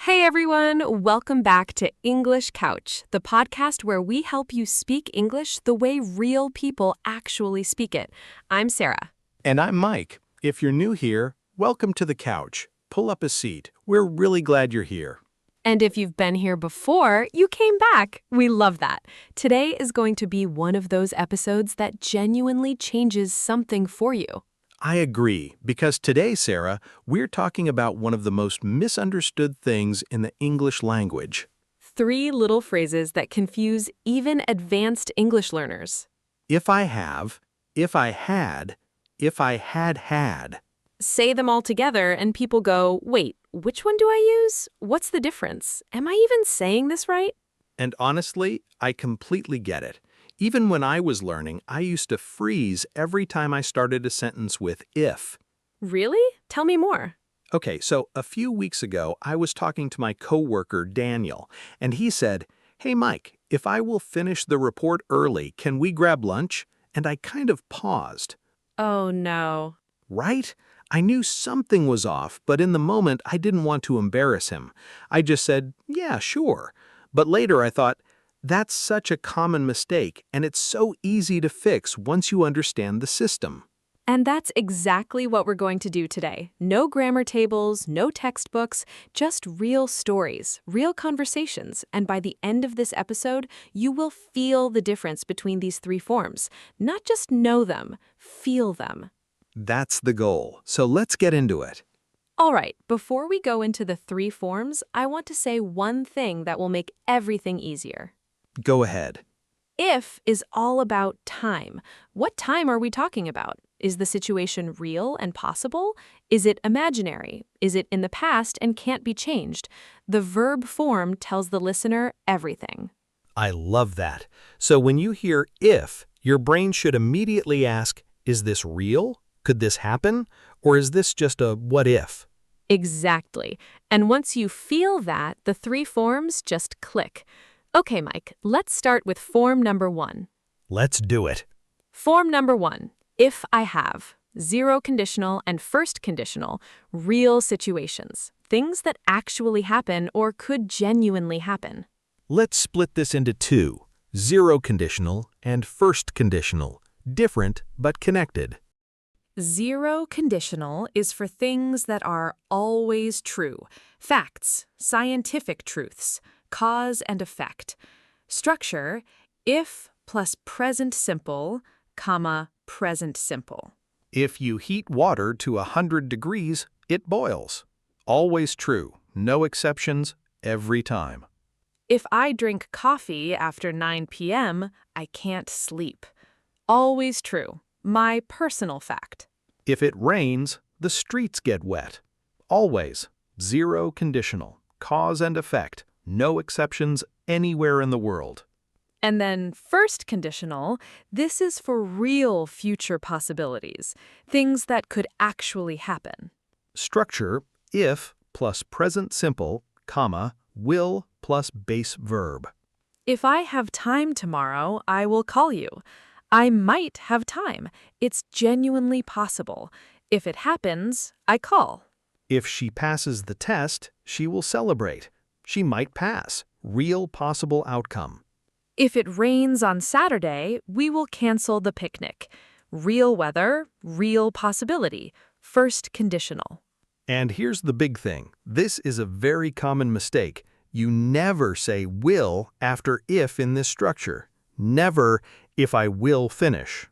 Hey everyone, welcome back to English Couch, the podcast where we help you speak English the way real people actually speak it. I'm Sarah. And I'm Mike. If you're new here, welcome to the couch. Pull up a seat. We're really glad you're here. And if you've been here before, you came back. We love that. Today is going to be one of those episodes that genuinely changes something for you. I agree, because today, Sarah, we're talking about one of the most misunderstood things in the English language. 3 little phrases that confuse even advanced English learners. If I have, if I had, if I had had. Say them all together and people go, wait, which one do I use? What's the difference? Am I even saying this right? And honestly, I completely get it. Even when I was learning, I used to freeze every time I started a sentence with if. Really? Tell me more. Okay, so a few weeks ago, I was talking to my coworker, Daniel, and he said, "Hey, Mike, if I will finish the report early, can we grab lunch?" And I kind of paused. Oh no. Right? I knew something was off, but in the moment, I didn't want to embarrass him. I just said, yeah, sure. But later I thought, that's such a common mistake, and it's so easy to fix once you understand the system. And that's exactly what we're going to do today. No grammar tables, no textbooks, just real stories, real conversations. And by the end of this episode, you will feel the difference between these 3 forms. Not just know them, feel them. That's the goal, so let's get into it. All right, before we go into the 3 forms, I want to say one thing that will make everything easier. Go ahead. If is all about time. What time are we talking about? Is the situation real and possible? Is it imaginary? Is it in the past and can't be changed? The verb form tells the listener everything. I love that. So when you hear if, your brain should immediately ask, is this real? Could this happen? Or is this just a what if? Exactly. And once you feel that, the 3 forms just click. Okay, Mike, let's start with form number 1. Let's do it. Form number 1, if I have. 0 conditional and first conditional, real situations, things that actually happen or could genuinely happen. Let's split this into 2, 0 conditional and first conditional, different but connected. 0 conditional is for things that are always true, facts, scientific truths, cause and effect. Structure, if plus present simple, comma, present simple. If you heat water to 100 degrees, it boils. Always true, no exceptions, every time. If I drink coffee after 9 p.m., I can't sleep. Always true, my personal fact. If it rains, the streets get wet. Always, 0 conditional, cause and effect, no exceptions anywhere in the world. And then first conditional, this is for real future possibilities, things that could actually happen. Structure, if plus present simple, comma, will plus base verb. If I have time tomorrow, I will call you. I might have time. It's genuinely possible. If it happens, I call. If she passes the test, she will celebrate. She might pass. Real possible outcome. If it rains on Saturday, we will cancel the picnic. Real weather, real possibility. First conditional. And here's the big thing. This is a very common mistake. You never say will after if in this structure. Never if I will finish.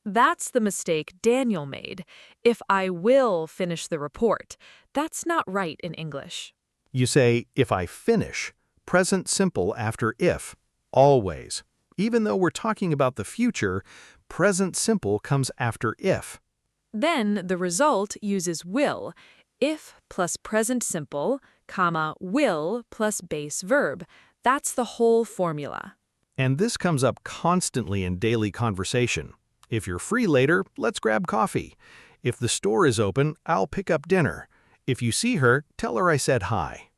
That's the mistake Daniel made. If I will finish the report. That's not right in English. You say if I finish, present simple after if. Always. Even though we're talking about the future, present simple comes after if. Then the result uses will. If plus present simple, comma, will plus base verb. That's the whole formula. And this comes up constantly in daily conversation. If you're free later, let's grab coffee. If the store is open, I'll pick up dinner. If you see her, tell her I said hi.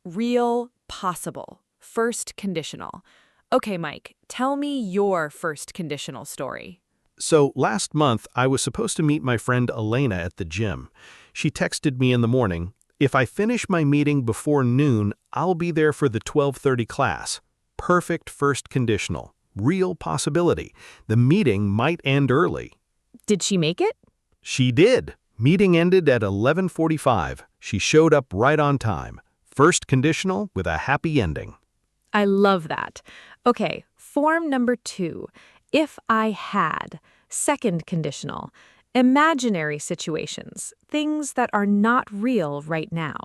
Real, possible. First conditional. Okay, Mike, tell me your first conditional story. So last month, I was supposed to meet my friend Elena at the gym. She texted me in the morning, If I finish my meeting before noon, I'll be there for the 12:30 class. Perfect first conditional. Real possibility. The meeting might end early. Did she make it? She did. Meeting ended at 11:45. She showed up right on time. First conditional with a happy ending. I love that. Okay, form number 2. If I had. Second conditional. Imaginary situations, things that are not real right now.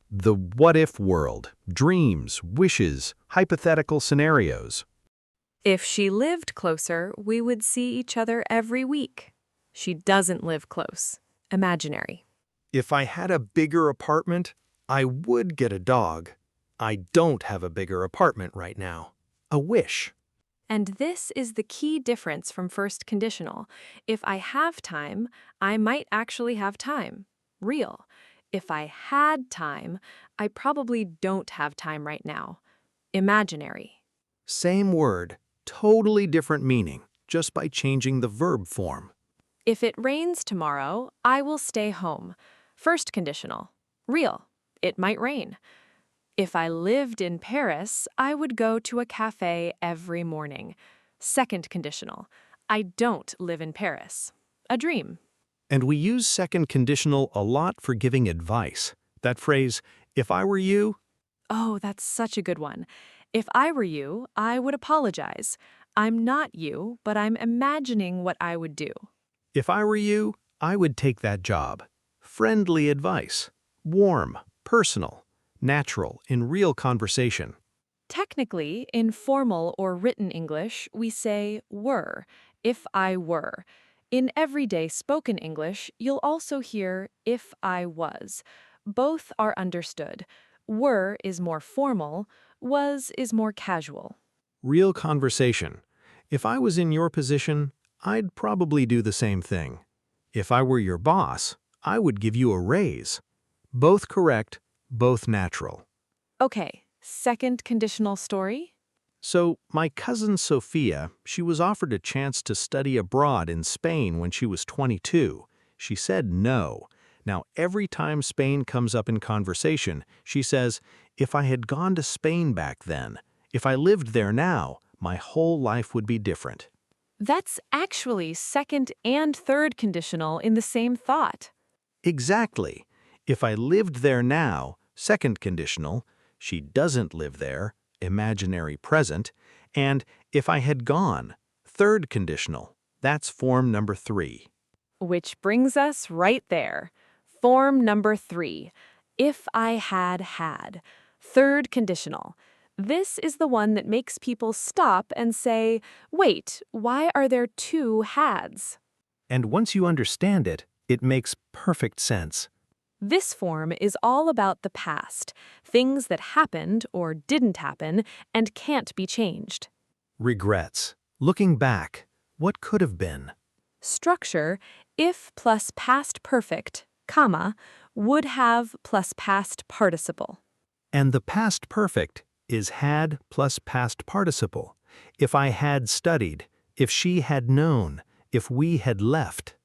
The what-if world. Dreams, wishes, hypothetical scenarios. If she lived closer, we would see each other every week. She doesn't live close. Imaginary. If I had a bigger apartment, I would get a dog. I don't have a bigger apartment right now. A wish. And this is the key difference from first conditional. If I have time, I might actually have time. Real. If I had time, I probably don't have time right now. Imaginary. Same word, totally different meaning, just by changing the verb form. If it rains tomorrow, I will stay home. First conditional. Real. It might rain. If I lived in Paris, I would go to a cafe every morning. Second conditional. I don't live in Paris. A dream. And we use second conditional a lot for giving advice. That phrase, if I were you, Oh, that's such a good one. If I were you, I would apologize. I'm not you, but I'm imagining what I would do. if I were you, I would take that job. Friendly advice. Warm, personal, natural, in real conversation. Technically, in formal or written English, we say were, if I were. In everyday spoken English, you'll also hear if I was. Both are understood. Were is more formal, was is more casual. Real conversation. If I was in your position, I'd probably do the same thing. If I were your boss, I would give you a raise. Both correct, both natural. Okay, second conditional story? So, my cousin Sophia, she was offered a chance to study abroad in Spain when she was 22. She said no. Now, every time Spain comes up in conversation, she says, if I had gone to Spain back then, if I lived there now, my whole life would be different. That's actually second and third conditional in the same thought. Exactly. If I lived there now, second conditional, she doesn't live there, imaginary present, and if I had gone, third conditional, that's form number 3. Which brings us right there. Form number 3. If I had had. Third conditional. This is the one that makes people stop and say, wait, why are there 2 hads? And once you understand it, it makes perfect sense. This form is all about the past, things that happened or didn't happen and can't be changed. Regrets. Looking back, what could have been? Structure, if plus past perfect, comma, would have plus past participle. And the past perfect is had plus past participle. If I had studied, if she had known, if we had left.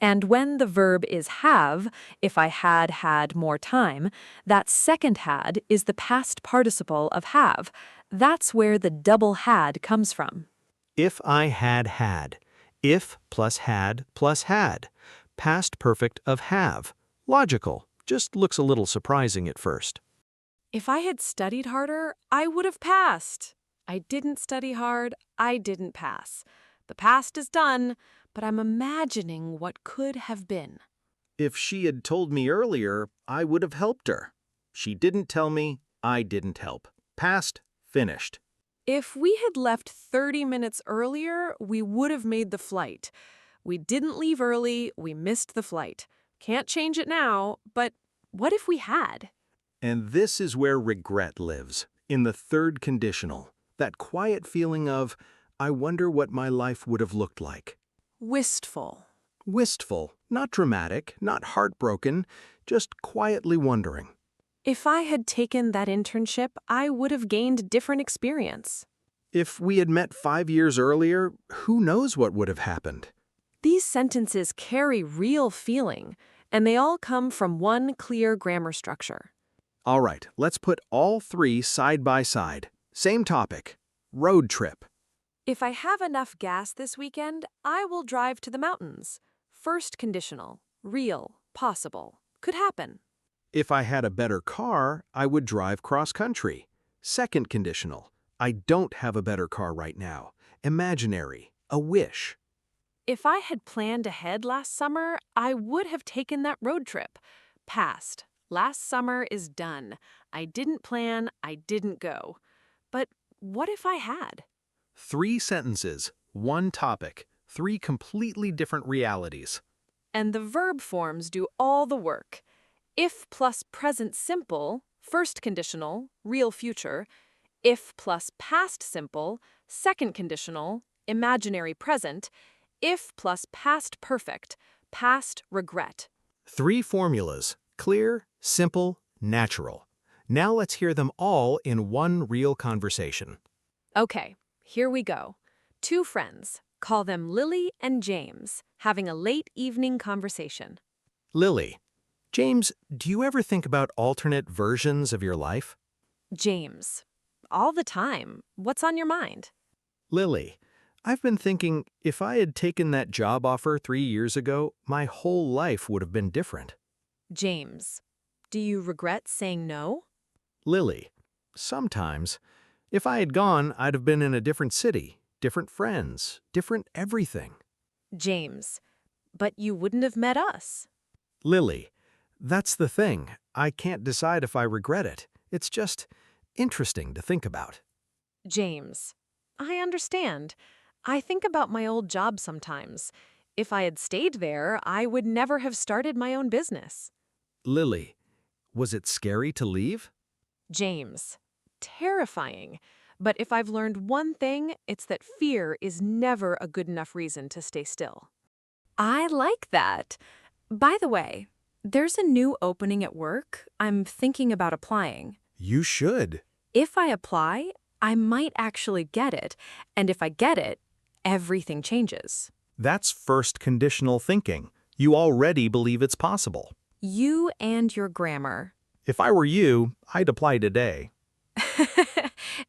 And when the verb is have, if I had had more time, that second had is the past participle of have. That's where the double had comes from. If I had had. If plus had plus had. Past perfect of have. Logical, just looks a little surprising at first. If I had studied harder, I would have passed. I didn't study hard, I didn't pass. The past is done, but I'm imagining what could have been. If she had told me earlier, I would have helped her. She didn't tell me, I didn't help. Past, finished. If we had left 30 minutes earlier, we would have made the flight. We didn't leave early, we missed the flight. Can't change it now, but what if we had? And this is where regret lives, in the third conditional. That quiet feeling of, I wonder what my life would have looked like. Wistful. Wistful, not dramatic, not heartbroken, just quietly wondering. If I had taken that internship, I would have gained different experience. If we had met 5 years earlier, who knows what would have happened? These sentences carry real feeling, and they all come from one clear grammar structure. All right, let's put all three side by side. Same topic. Road trip. If I have enough gas this weekend, I will drive to the mountains. First conditional, real, possible, could happen. If I had a better car, I would drive cross-country. Second conditional. I don't have a better car right now. Imaginary. A wish. If I had planned ahead last summer, I would have taken that road trip. Past. Last summer is done. I didn't plan, I didn't go. But what if I had? Three sentences, one topic, three completely different realities. And the verb forms do all the work. If plus present simple, first conditional, real future. If plus past simple, second conditional, imaginary present. If plus past perfect, past regret. Three formulas, clear, simple, natural. Now let's hear them all in one real conversation. Okay, here we go. Two friends, call them Lily and James, having a late evening conversation. Lily. James, do you ever think about alternate versions of your life? James, all the time. What's on your mind? Lily. I've been thinking if I had taken that job offer 3 years ago, my whole life would have been different. James, do you regret saying no? Lily. Sometimes. If I had gone, I'd have been in a different city, different friends, different everything. James, but you wouldn't have met us. Lily. That's the thing. I can't decide if I regret it. It's just interesting to think about. James, I understand. I think about my old job sometimes. If I had stayed there, I would never have started my own business. Lily. Was it scary to leave? James, terrifying. But if I've learned one thing, it's that fear is never a good enough reason to stay still. I like that. By the way, there's a new opening at work. I'm thinking about applying. You should. If I apply, I might actually get it. And if I get it, everything changes. That's first conditional thinking. You already believe it's possible. You and your grammar. If I were you, I'd apply today.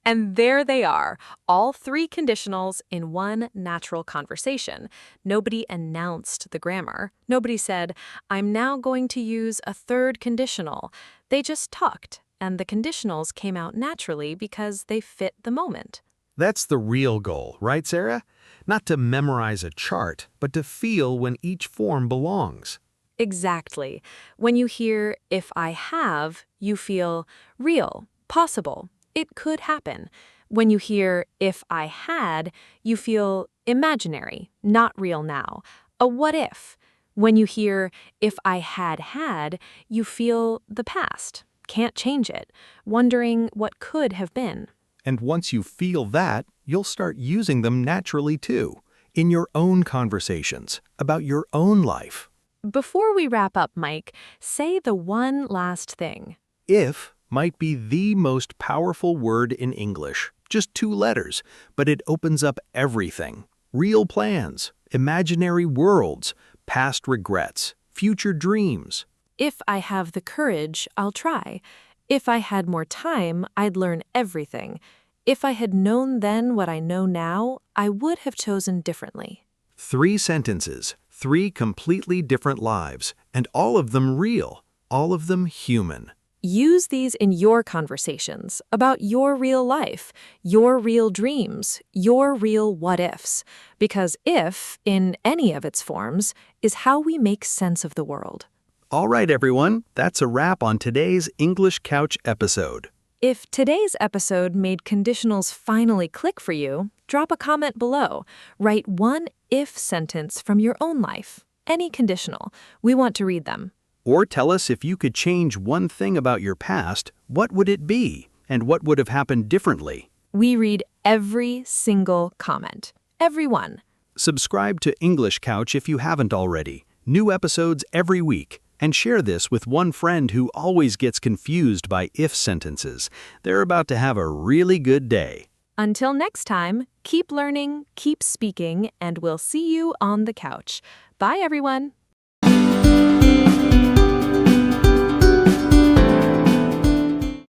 And there they are, all three conditionals in one natural conversation. Nobody announced the grammar. Nobody said, I'm now going to use a third conditional. They just talked, and the conditionals came out naturally because they fit the moment. That's the real goal, right, Sarah? Not to memorize a chart, but to feel when each form belongs. Exactly. When you hear, if I have, you feel real, possible. It could happen. When you hear, if I had, you feel imaginary, not real now. A what if. When you hear, if I had, you feel the past. Can't change it. Wondering what could have been. And once you feel that, you'll start using them naturally too, in your own conversations, about your own life. Before we wrap up, Mike, say the one last thing. If might be the most powerful word in English. Just 2 letters, but it opens up everything. Real plans, imaginary worlds, past regrets, future dreams. If I have the courage, I'll try. If I had more time, I'd learn everything. If I had known then what I know now, I would have chosen differently. 3 sentences, 3 completely different lives, and all of them real, all of them human. Use these in your conversations about your real life, your real dreams, your real what-ifs. Because if, in any of its forms, is how we make sense of the world. All right, everyone, that's a wrap on today's English Couch episode. If today's episode made conditionals finally click for you, drop a comment below. Write one if sentence from your own life. Any conditional. We want to read them. Or tell us if you could change one thing about your past, what would it be? And what would have happened differently? We read every single comment. Every one. Subscribe to English Couch if you haven't already. New episodes every week. And share this with one friend who always gets confused by if sentences. They're about to have a really good day. Until next time, keep learning, keep speaking, and we'll see you on the couch. Bye, everyone.